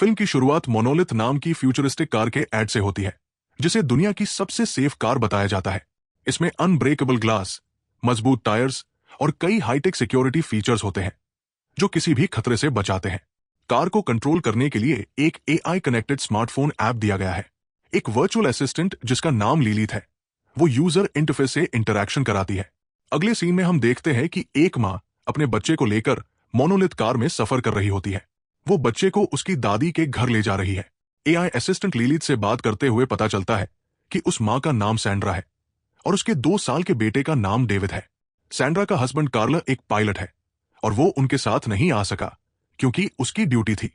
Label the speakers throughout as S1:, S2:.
S1: Film की शुरुआत monolith नाम की फ्यूचरिस्टिक कार के ऐड से होती है, जिसे दुनिया की सबसे सेफ कार बताया जाता है। इसमें अनब्रेकेबल ग्लास, मजबूत टायर्स और कई हाईटेक सिक्योरिटी फीचर्स होते हैं, जो किसी भी खतरे से बचाते हैं। कार को कंट्रोल करने के लिए एक एआई कनेक्टेड स्मार्टफोन ऐप दिया गया है। एक वर्चुअल असिस्टेंट जिसका नाम लीलित है, वो यूजर इंटरफेस से इंटरैक्शन कराती है। अगले सीन में हम देखते हैं कि एक माँ अपने बच्चे को लेकर मोनोलिथ कार में सफर कर रही होती है। वो बच्चे को उसकी दादी के घर ले जा रही है। एआई असिस्टेंट लीलित से बात करते हुए पता चलता है कि उस माँ का नाम सैंड्रा है और उसके 2 साल के बेटे का नाम डेविड है। सैंड्रा का हस्बैंड कार्ल एक पायलट है और वो उनके साथ नहीं आ सका क्योंकि उसकी ड्यूटी थी।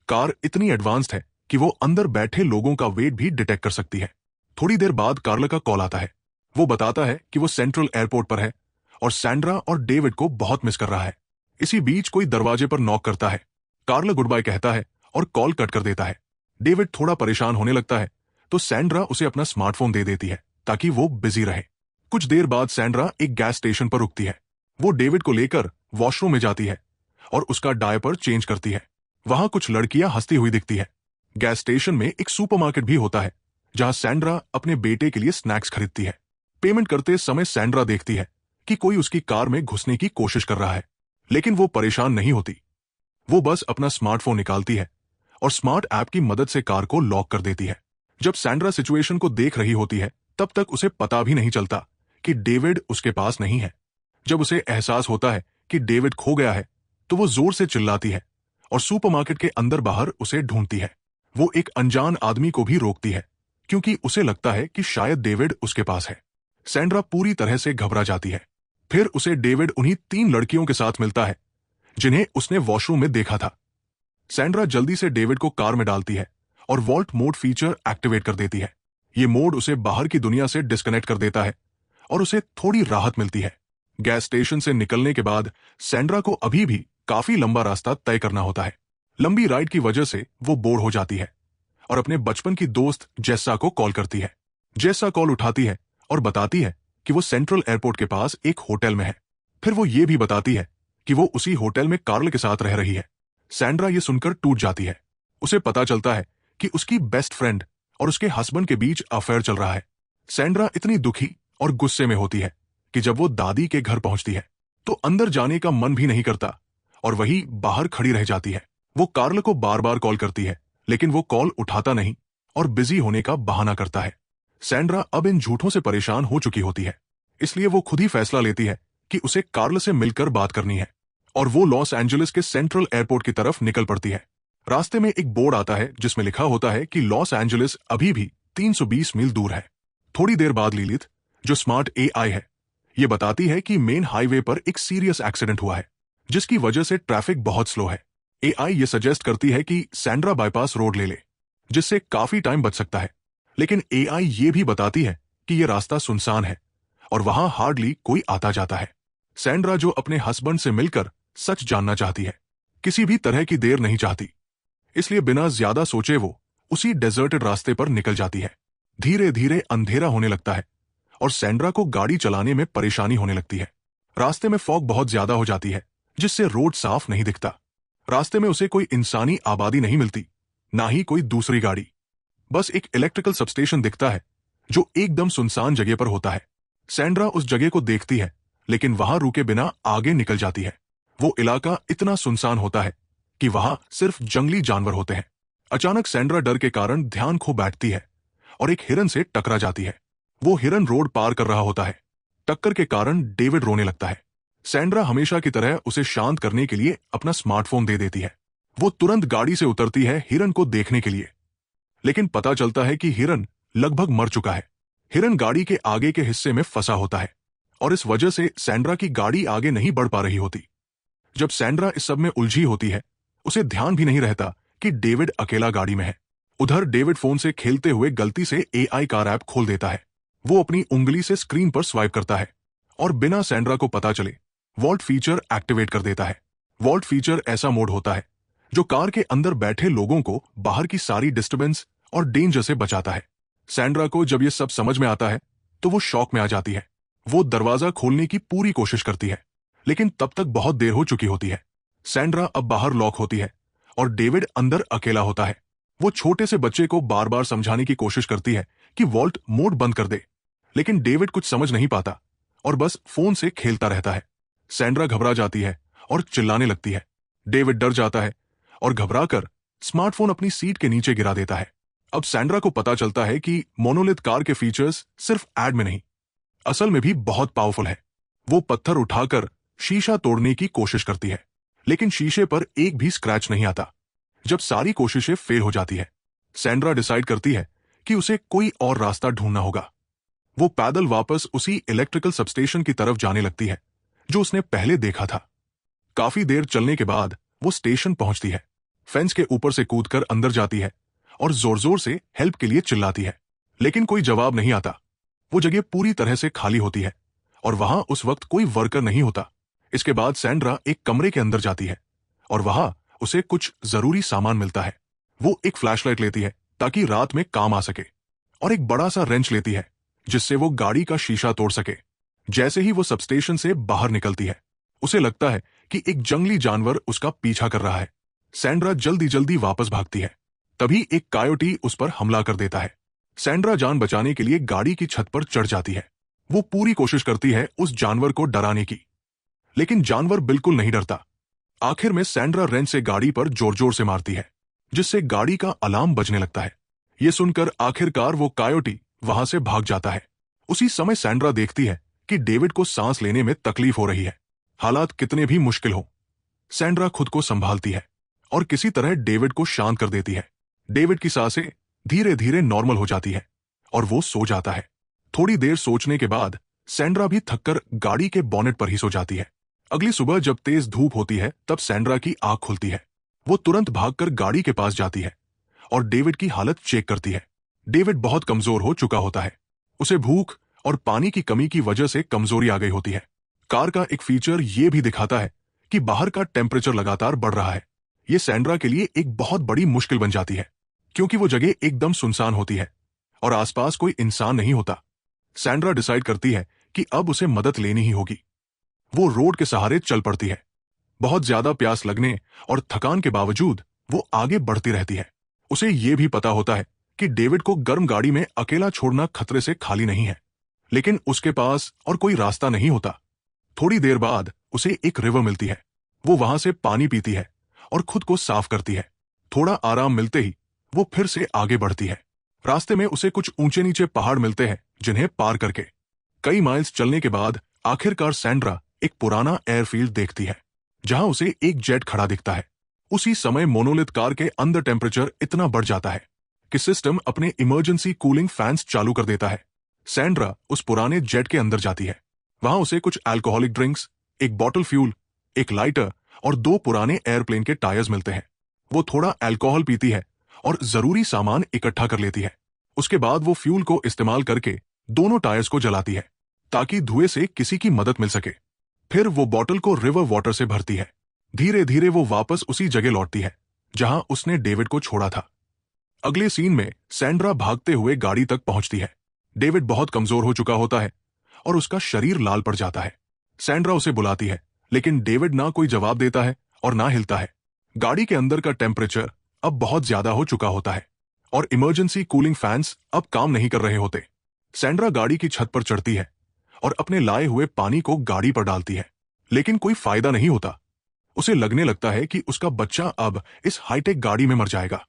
S1: कार इतनी एडवांस्ड है कि वो अंदर बैठे लोगों का वेट भी डिटेक्ट कर सकती है। थोड़ी देर बाद कार्ल का कॉल आता है। वो बताता है कि वो सेंट्रल एयरपोर्ट पर है और सैंड्रा और डेविड को बहुत मिस कर रहा है। इसी बीच कोई दरवाजे पर नॉक करता है। कार्ल गुड बाय कहता है और कॉल कट कर देता है। डेविड थोड़ा परेशान होने लगता है तो सैंड्रा उसे अपना स्मार्टफोन दे देती है ताकि वो बिजी रहे। कुछ देर बाद सैंड्रा एक गैस स्टेशन पर रुकती है। वो डेविड को लेकर वॉशरूम में जाती है और उसका डायपर चेंज करती है। वहां कुछ लड़कियां हंसती हुई दिखती है। गैस स्टेशन में एक सुपरमार्केट भी होता है जहां सैंड्रा अपने बेटे के लिए स्नैक्स खरीदती है। पेमेंट करते समय सैंड्रा देखती है कि कोई उसकी कार में घुसने की कोशिश कर रहा है, लेकिन वो परेशान नहीं होती। वो बस अपना स्मार्टफोन निकालती है और स्मार्ट ऐप की मदद से कार को लॉक कर देती है। जब सैंड्रा सिचुएशन को देख रही होती है तब तक उसे पता भी नहीं चलता कि डेविड उसके पास नहीं है। जब उसे एहसास होता है कि डेविड खो गया है तो वो जोर से चिल्लाती है और सुपरमार्केट के अंदर बाहर उसे ढूंढती है। वो एक अनजान आदमी को भी रोकती है क्योंकि उसे लगता है कि शायद डेविड उसके पास है। सैंड्रा पूरी तरह से घबरा जाती है। फिर उसे डेविड उन्हीं 3 लड़कियों के साथ मिलता है जिन्हें उसने वॉशरूम में देखा था। सैंड्रा जल्दी से डेविड को कार में डालती है और वॉल्ट मोड फीचर एक्टिवेट कर देती है। ये मोड उसे बाहर की दुनिया से डिस्कनेक्ट कर देता है और उसे थोड़ी राहत मिलती है। गैस स्टेशन से निकलने के बाद सैंड्रा को अभी भी काफी लंबा रास्ता तय करना होता है। लंबी राइड की वजह से वो बोर हो जाती है और अपने बचपन की दोस्त जेस्सा को कॉल करती है। जेस्सा कॉल उठाती है और बताती है कि वो सेंट्रल एयरपोर्ट के पास एक होटल में है। फिर वो ये भी बताती है कि वो उसी होटल में कार्ल के साथ रह रही है। सैंड्रा ये सुनकर टूट जाती है। उसे पता चलता है कि उसकी बेस्ट फ्रेंड और उसके हस्बैंड के बीच अफेयर चल रहा है। सैंड्रा इतनी दुखी और गुस्से में होती है कि जब वो दादी के घर पहुंचती है तो अंदर जाने का मन भी नहीं करता और वही बाहर खड़ी रह जाती है। वो कार्ल को बार बार कॉल करती है, लेकिन वो कॉल उठाता नहीं और बिजी होने का बहाना करता है। सैंड्रा अब इन झूठों से परेशान हो चुकी होती है, इसलिए वो खुद ही फैसला लेती है कि उसे कार्ल से मिलकर बात करनी है और वो लॉस एंजलिस के सेंट्रल एयरपोर्ट की तरफ निकल पड़ती है। रास्ते में एक बोर्ड आता है जिसमें लिखा होता है कि लॉस एंजलिस अभी भी 320 मील दूर है। थोड़ी देर बाद लीलिथ, जो स्मार्ट एआई है, ये बताती है कि मेन हाईवे पर एक सीरियस एक्सीडेंट हुआ है जिसकी वजह से ट्रैफिक बहुत स्लो है। एआई ये सजेस्ट करती है कि सैंड्रा बाईपास रोड ले ले, जिससे काफी टाइम बच सकता है। लेकिन एआई ये भी बताती है कि ये रास्ता सुनसान है और वहां हार्डली कोई आता जाता है। सैंड्रा, जो अपने हस्बैंड से मिलकर सच जानना चाहती है, किसी भी तरह की देर नहीं चाहती, इसलिए बिना ज्यादा सोचे वो उसी डेजर्टेड रास्ते पर निकल जाती है। धीरे धीरे अंधेरा होने लगता है और सैंड्रा को गाड़ी चलाने में परेशानी होने लगती है। रास्ते में फॉग बहुत ज्यादा हो जाती है जिससे रोड साफ नहीं दिखता। रास्ते में उसे कोई इंसानी आबादी नहीं मिलती, ना ही कोई दूसरी गाड़ी। बस एक इलेक्ट्रिकल सबस्टेशन दिखता है जो एकदम सुनसान जगह पर होता है। सैंड्रा उस जगह को देखती है, लेकिन वहां रुके बिना आगे निकल जाती है। वो इलाका इतना सुनसान होता है कि वहां सिर्फ जंगली जानवर होते हैं। अचानक सैंड्रा डर के कारण ध्यान खो बैठती है और एक हिरन से टकरा जाती है। वो हिरन रोड पार कर रहा होता है। टक्कर के कारण डेविड रोने लगता है। सैंड्रा हमेशा की तरह उसे शांत करने के लिए अपना स्मार्टफोन दे देती है। वो तुरंत गाड़ी से उतरती है हिरन को देखने के लिए, लेकिन पता चलता है कि हिरन लगभग मर चुका है। हिरन गाड़ी के आगे के हिस्से में फंसा होता है और इस वजह से सैंड्रा की गाड़ी आगे नहीं बढ़ पा रही होती। जब सैंड्रा इस सब में उलझी होती है, उसे ध्यान भी नहीं रहता कि डेविड अकेला गाड़ी में है। उधर डेविड फोन से खेलते हुए गलती से एआई कार ऐप खोल देता है। वो अपनी उंगली से स्क्रीन पर स्वाइप करता है और बिना सैंड्रा को पता चले वॉल्ट फीचर एक्टिवेट कर देता है। वॉल्ट फीचर ऐसा मोड होता है जो कार के अंदर बैठे लोगों को बाहर की सारी डिस्टर्बेंस और डेंजर से बचाता है। सैंड्रा को जब ये सब समझ में आता है तो वो शॉक में आ जाती है। वो दरवाजा खोलने की पूरी कोशिश करती है, लेकिन तब तक बहुत देर हो चुकी होती है। सैंड्रा अब बाहर लॉक होती है और डेविड अंदर अकेला होता है। वो छोटे से बच्चे को बार बार समझाने की कोशिश करती है कि वॉल्ट मोड बंद कर दे, लेकिन डेविड कुछ समझ नहीं पाता और बस फोन से खेलता रहता है। सैंड्रा घबरा जाती है और चिल्लाने लगती है। डेविड डर जाता है और घबराकर स्मार्टफोन अपनी सीट के नीचे गिरा देता है। अब सैंड्रा को पता चलता है कि मोनोलिथ कार के फीचर्स सिर्फ एड में नहीं, असल में भी बहुत पावरफुल है। वो पत्थर उठाकर शीशा तोड़ने की कोशिश करती है, लेकिन शीशे पर एक भी स्क्रैच नहीं आता। जब सारी कोशिशें फेल हो जाती है, सैंड्रा डिसाइड करती है कि उसे कोई और रास्ता ढूंढना होगा। वो पैदल वापस उसी इलेक्ट्रिकल सबस्टेशन की तरफ जाने लगती है जो उसने पहले देखा था। काफी देर चलने के बाद वो स्टेशन पहुंचती है, फेंस के ऊपर से कूदकर अंदर जाती है और जोर जोर से हेल्प के लिए चिल्लाती है, लेकिन कोई जवाब नहीं आता। वो जगह पूरी तरह से खाली होती है और वहां उस वक्त कोई वर्कर नहीं होता। इसके बाद सैंड्रा एक कमरे के अंदर जाती है और वहां उसे कुछ जरूरी सामान मिलता है। वो एक फ्लैशलाइट लेती है ताकि रात में काम आ सके, और एक बड़ा सा रेंच लेती है जिससे वो गाड़ी का शीशा तोड़ सके। जैसे ही वो सबस्टेशन से बाहर निकलती है, उसे लगता है कि एक जंगली जानवर उसका पीछा कर रहा है। सैंड्रा जल्दी जल्दी वापस भागती है, तभी एक कायोटी उस पर हमला कर देता है। सैंड्रा जान बचाने के लिए गाड़ी की छत पर चढ़ जाती है। वो पूरी कोशिश करती है उस जानवर को डराने की, लेकिन जानवर बिल्कुल नहीं डरता। आखिर में सैंड्रा रेंच से गाड़ी पर जोर जोर से मारती है, जिससे गाड़ी का अलार्म बजने लगता है। ये सुनकर आखिरकार वो कायोटी वहां से भाग जाता है। उसी समय सैंड्रा देखती है कि डेविड को सांस लेने में तकलीफ हो रही है। हालात कितने भी मुश्किल हो, सैंड्रा खुद को संभालती है और किसी तरह डेविड को शांत कर देती है। डेविड की सांसें धीरे धीरे नॉर्मल हो जाती है और वो सो जाता है। थोड़ी देर सोचने के बाद सैंड्रा भी थककर गाड़ी के बोनेट पर ही सो जाती है। अगली सुबह जब तेज धूप होती है, तब सैंड्रा की आंख खुलती है। वो तुरंत भागकर गाड़ी के पास जाती है और डेविड की हालत चेक करती है। डेविड बहुत कमजोर हो चुका होता है। उसे भूख और पानी की कमी की वजह से कमजोरी आ गई होती है। कार का एक फीचर ये भी दिखाता है कि बाहर का टेम्परेचर लगातार बढ़ रहा है। ये सैंड्रा के लिए एक बहुत बड़ी मुश्किल बन जाती है, क्योंकि वो जगह एकदम सुनसान होती है और आसपास कोई इंसान नहीं होता। सैंड्रा डिसाइड करती है कि अब उसे मदद लेनी ही होगी। वो रोड के सहारे चल पड़ती है। बहुत ज्यादा प्यास लगने और थकान के बावजूद वो आगे बढ़ती रहती है। उसे ये भी पता होता है कि डेविड को गर्म गाड़ी में अकेला छोड़ना खतरे से खाली नहीं है, लेकिन उसके पास और कोई रास्ता नहीं होता। थोड़ी देर बाद उसे एक रिवर मिलती है। वो वहां से पानी पीती है और खुद को साफ करती है। थोड़ा आराम मिलते ही वो फिर से आगे बढ़ती है। रास्ते में उसे कुछ ऊंचे नीचे पहाड़ मिलते हैं, जिन्हें पार करके कई माइल्स चलने के बाद आखिरकार सैंड्रा एक पुराना एयरफील्ड देखती है, जहां उसे एक जेट खड़ा दिखता है। उसी समय मोनोलिथ कार के अंदर टेम्परेचर इतना बढ़ जाता है कि सिस्टम अपने इमरजेंसी कूलिंग फैंस चालू कर देता है। सैंड्रा उस पुराने जेट के अंदर जाती है। वहां उसे कुछ अल्कोहलिक ड्रिंक्स, एक बॉटल फ्यूल, एक लाइटर और 2 पुराने एयरप्लेन के टायर्स मिलते हैं। वो थोड़ा अल्कोहल पीती है और जरूरी सामान इकट्ठा कर लेती है। उसके बाद वो फ्यूल को इस्तेमाल करके दोनों टायर्स को जलाती है ताकि धुएं से किसी की मदद मिल सके। फिर वो बॉटल को रिवर वाटर से भरती है। धीरे धीरे वो वापस उसी जगह लौटती है जहां उसने डेविड को छोड़ा था। अगले सीन में सैंड्रा भागते हुए गाड़ी तक पहुंचती है। डेविड बहुत कमजोर हो चुका होता है और उसका शरीर लाल पड़ जाता है। सैंड्रा उसे बुलाती है, लेकिन डेविड ना कोई जवाब देता है और ना हिलता है। गाड़ी के अंदर का टेम्परेचर अब बहुत ज्यादा हो चुका होता है और इमरजेंसी कूलिंग फैंस अब काम नहीं कर रहे होते। सैंड्रा गाड़ी की छत पर चढ़ती है और अपने लाए हुए पानी को गाड़ी पर डालती है, लेकिन कोई फायदा नहीं होता। उसे लगने लगता है कि उसका बच्चा अब इस हाईटेक गाड़ी में मर जाएगा।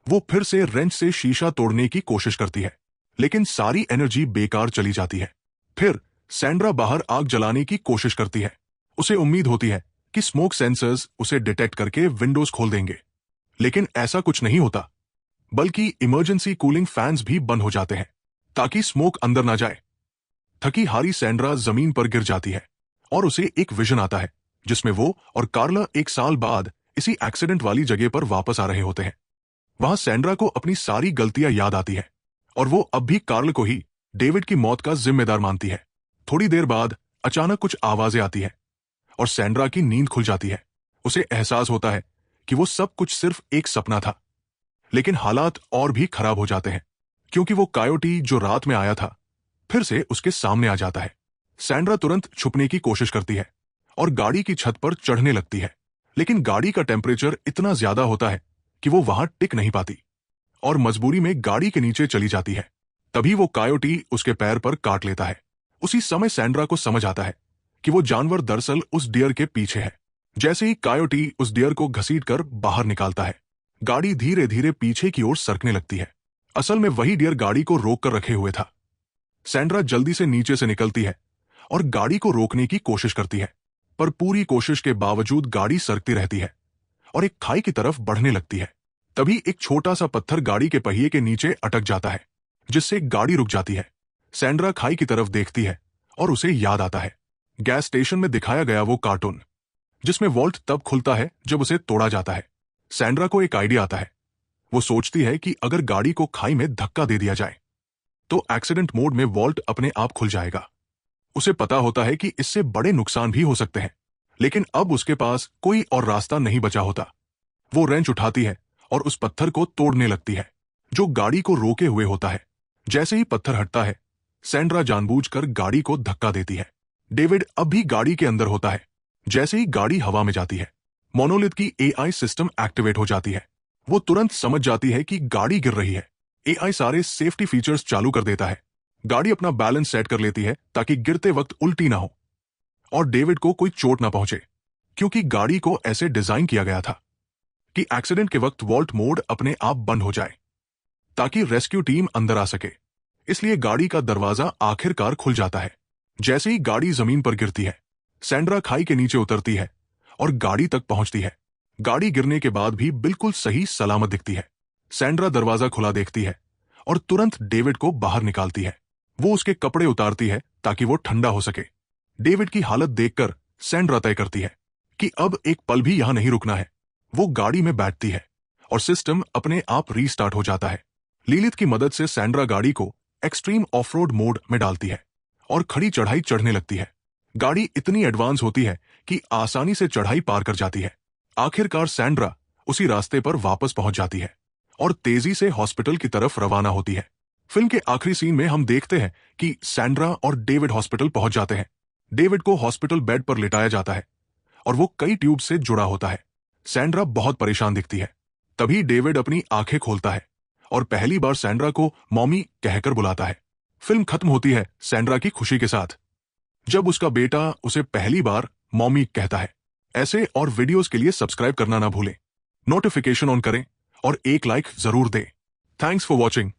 S1: वो फिर से रेंच से शीशा तोड़ने की कोशिश करती है, लेकिन सारी एनर्जी बेकार चली जाती है। फिर सैंड्रा बाहर आग जलाने की कोशिश करती है। उसे उम्मीद होती है कि स्मोक सेंसर्स उसे डिटेक्ट करके विंडोज खोल देंगे, लेकिन ऐसा कुछ नहीं होता, बल्कि इमरजेंसी कूलिंग फैंस भी बंद हो जाते हैं ताकि स्मोक अंदर ना जाए। थकी हारी सैंड्रा जमीन पर गिर जाती है और उसे एक विजन आता है जिसमें वो और कार्ला 1 साल बाद इसी एक्सीडेंट वाली जगह पर वापस आ रहे होते हैं। वहां सैंड्रा को अपनी सारी गलतियां याद आती है और वो अब भी कार्ल को ही डेविड की मौत का जिम्मेदार मानती है। थोड़ी देर बाद अचानक कुछ आवाजें आती है और सैंड्रा की नींद खुल जाती है। उसे एहसास होता है कि वो सब कुछ सिर्फ एक सपना था, लेकिन हालात और भी खराब हो जाते हैं क्योंकि वो कायोटी जो रात में आया था फिर से उसके सामने आ जाता है। सैंड्रा तुरंत छुपने की कोशिश करती है और गाड़ी की छत पर चढ़ने लगती है, लेकिन गाड़ी का टेम्परेचर इतना ज्यादा होता है कि वो वहां टिक नहीं पाती और मजबूरी में गाड़ी के नीचे चली जाती है। तभी वो कायोटी उसके पैर पर काट लेता है। उसी समय सैंड्रा को समझ आता है कि वो जानवर दरअसल उस डियर के पीछे है। जैसे ही कायोटी उस डियर को घसीटकर बाहर निकालता है, गाड़ी धीरे धीरे पीछे की ओर सरकने लगती है। असल में वही डियर गाड़ी को रोक कर रखे हुए था। सैंड्रा जल्दी से नीचे से निकलती है और गाड़ी को रोकने की कोशिश करती है, पर पूरी कोशिश के बावजूद गाड़ी सरकती रहती है और एक खाई की तरफ बढ़ने लगती है। तभी एक छोटा सा पत्थर गाड़ी के पहिए के नीचे अटक जाता है, जिससे गाड़ी रुक जाती है। सैंड्रा खाई की तरफ देखती है और उसे याद आता है गैस स्टेशन में दिखाया गया वो कार्टून, जिसमें वॉल्ट तब खुलता है जब उसे तोड़ा जाता है। सैंड्रा को एक आइडिया आता है। वो सोचती है कि अगर गाड़ी को खाई में धक्का दे दिया जाए तो एक्सीडेंट मोड में वॉल्ट अपने आप खुल जाएगा। उसे पता होता है कि इससे बड़े नुकसान भी हो सकते हैं, लेकिन अब उसके पास कोई और रास्ता नहीं बचा होता। वो रेंच उठाती है और उस पत्थर को तोड़ने लगती है जो गाड़ी को रोके हुए होता है। जैसे ही पत्थर हटता है, सैंड्रा जानबूझकर गाड़ी को धक्का देती है। डेविड अब भी गाड़ी के अंदर होता है। जैसे ही गाड़ी हवा में जाती है, मोनोलिथ की एआई सिस्टम एक्टिवेट हो जाती है। वो तुरंत समझ जाती है कि गाड़ी गिर रही है। एआई सारे सेफ्टी फीचर्स चालू कर देता है। गाड़ी अपना बैलेंस सेट कर लेती है ताकि गिरते वक्त उल्टी ना हो और डेविड को कोई चोट ना पहुंचे, क्योंकि गाड़ी को ऐसे डिजाइन किया गया था कि एक्सीडेंट के वक्त वॉल्ट मोड अपने आप बंद हो जाए ताकि रेस्क्यू टीम अंदर आ सके। इसलिए गाड़ी का दरवाजा आखिरकार खुल जाता है। जैसे ही गाड़ी जमीन पर गिरती है, सैंड्रा खाई के नीचे उतरती है और गाड़ी तक पहुंचती है। गाड़ी गिरने के बाद भी बिल्कुल सही सलामत दिखती है। सैंड्रा दरवाजा खुला देखती है और तुरंत डेविड को बाहर निकालती है। वो उसके कपड़े उतारती है ताकि वो ठंडा हो सके। डेविड की हालत देखकर सैंड्रा तय करती है कि अब एक पल भी यहां नहीं रुकना है। वो गाड़ी में बैठती है और सिस्टम अपने आप रीस्टार्ट हो जाता है। लिलिथ की मदद से सैंड्रा गाड़ी को एक्सट्रीम ऑफ रोड मोड में डालती है और खड़ी चढ़ाई चढ़ने लगती है। गाड़ी इतनी एडवांस होती है कि आसानी से चढ़ाई पार कर जाती है। आखिरकार सैंड्रा उसी रास्ते पर वापस पहुंच जाती है और तेजी से हॉस्पिटल की तरफ रवाना होती है। फिल्म के आखिरी सीन में हम देखते हैं कि सैंड्रा और डेविड हॉस्पिटल पहुंच जाते हैं। डेविड को हॉस्पिटल बेड पर लिटाया जाता है और वो कई ट्यूब से जुड़ा होता है। सैंड्रा बहुत परेशान दिखती है। तभी डेविड अपनी आंखें खोलता है और पहली बार सैंड्रा को मॉमी कहकर बुलाता है। फिल्म खत्म होती है सैंड्रा की खुशी के साथ, जब उसका बेटा उसे पहली बार मॉमी कहता है। ऐसे और वीडियोस के लिए सब्सक्राइब करना ना भूलें, नोटिफिकेशन ऑन करें और एक लाइक जरूर दें। Thanks for watching.